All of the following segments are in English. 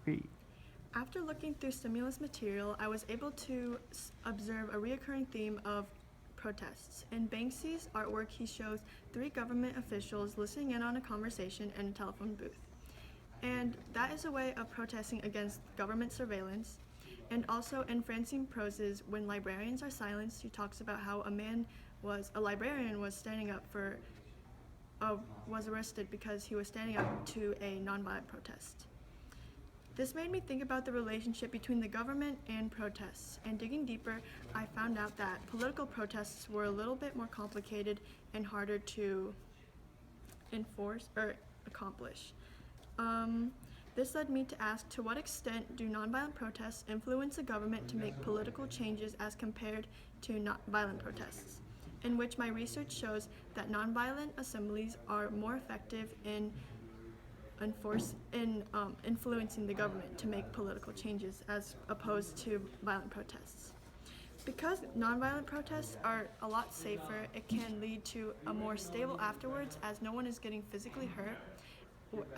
Read. After looking through stimulus material, I was able to observe a recurring theme of protests. In Banksy's artwork, he shows three government officials listening in on a conversation in a telephone booth. And that is a way of protesting against government surveillance. And also in Francine Prose's When Librarians Are Silenced, he talks about how a librarian was standing up was arrested because he was standing up to a nonviolent protest. This made me think about the relationship between the government and protests, and digging deeper, I found out that political protests were a little bit more complicated and harder to enforce or accomplish. This led me to ask, to what extent do nonviolent protests influence the government to make political changes as compared to violent protests? In which my research shows that nonviolent assemblies are more effective in influencing the government to make political changes as opposed to violent protests. Because nonviolent protests are a lot safer, it can lead to a more stable afterwards as no one is getting physically hurt.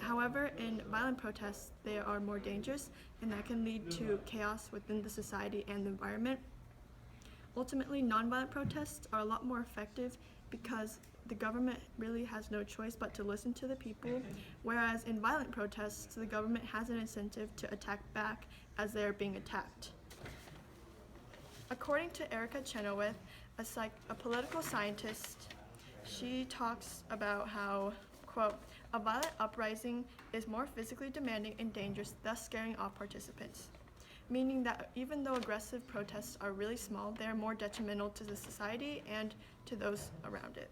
However, in violent protests, they are more dangerous, and that can lead to chaos within the society and the environment. Ultimately, nonviolent protests are a lot more effective because the government really has no choice but to listen to the people, whereas in violent protests, the government has an incentive to attack back as they are being attacked. According to Erica Chenoweth, a political scientist, she talks about how, quote, a violent uprising is more physically demanding and dangerous, thus scaring off participants. Meaning that even though aggressive protests are really small, they are more detrimental to the society and to those around it.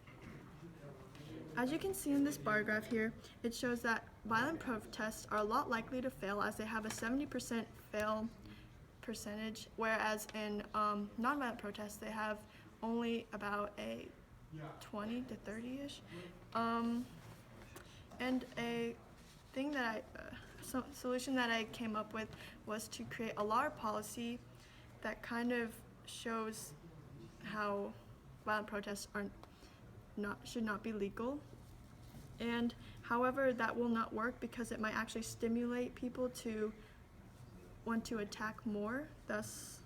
As you can see in this bar graph here, it shows that violent protests are a lot likely to fail as they have a 70% fail percentage, whereas in nonviolent protests they have only about a 20 to 30-ish. And a thing that solution that I came up with was to create a law or policy that kind of shows how violent protests should not be legal. And however, that will not work because it might actually stimulate people to want to attack more, thus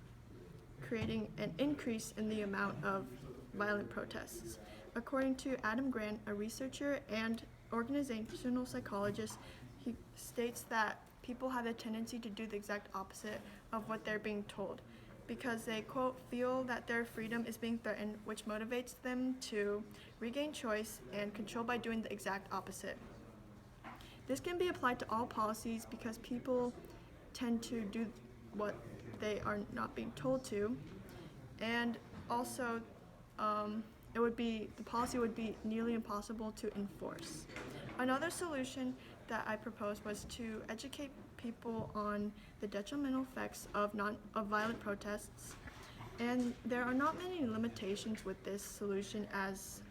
creating an increase in the amount of violent protests. According to Adam Grant, a researcher and organizational psychologist, he states that people have a tendency to do the exact opposite of what they're being told because they, quote, feel that their freedom is being threatened, which motivates them to regain choice and control by doing the exact opposite. This can be applied to all policies because people tend to do what they are not being told to, and also the policy would be nearly impossible to enforce. Another solution that I proposed was to educate people on the detrimental effects of violent protests, and there are not many limitations with this solution as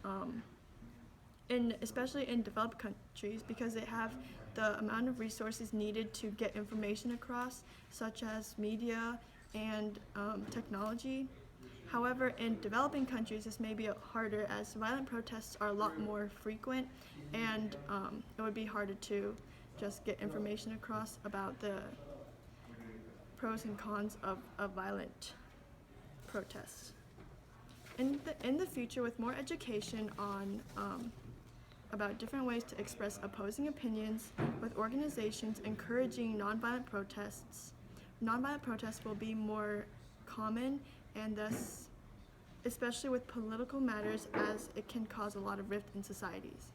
especially in developed countries because they have the amount of resources needed to get information across, such as media and technology. However, in developing countries, this may be harder as violent protests are a lot more frequent, and it would be harder to just get information across about the pros and cons of violent protests. In the future, with more education on about different ways to express opposing opinions, with organizations encouraging nonviolent protests will be more common, and thus, especially with political matters, as it can cause a lot of rift in societies.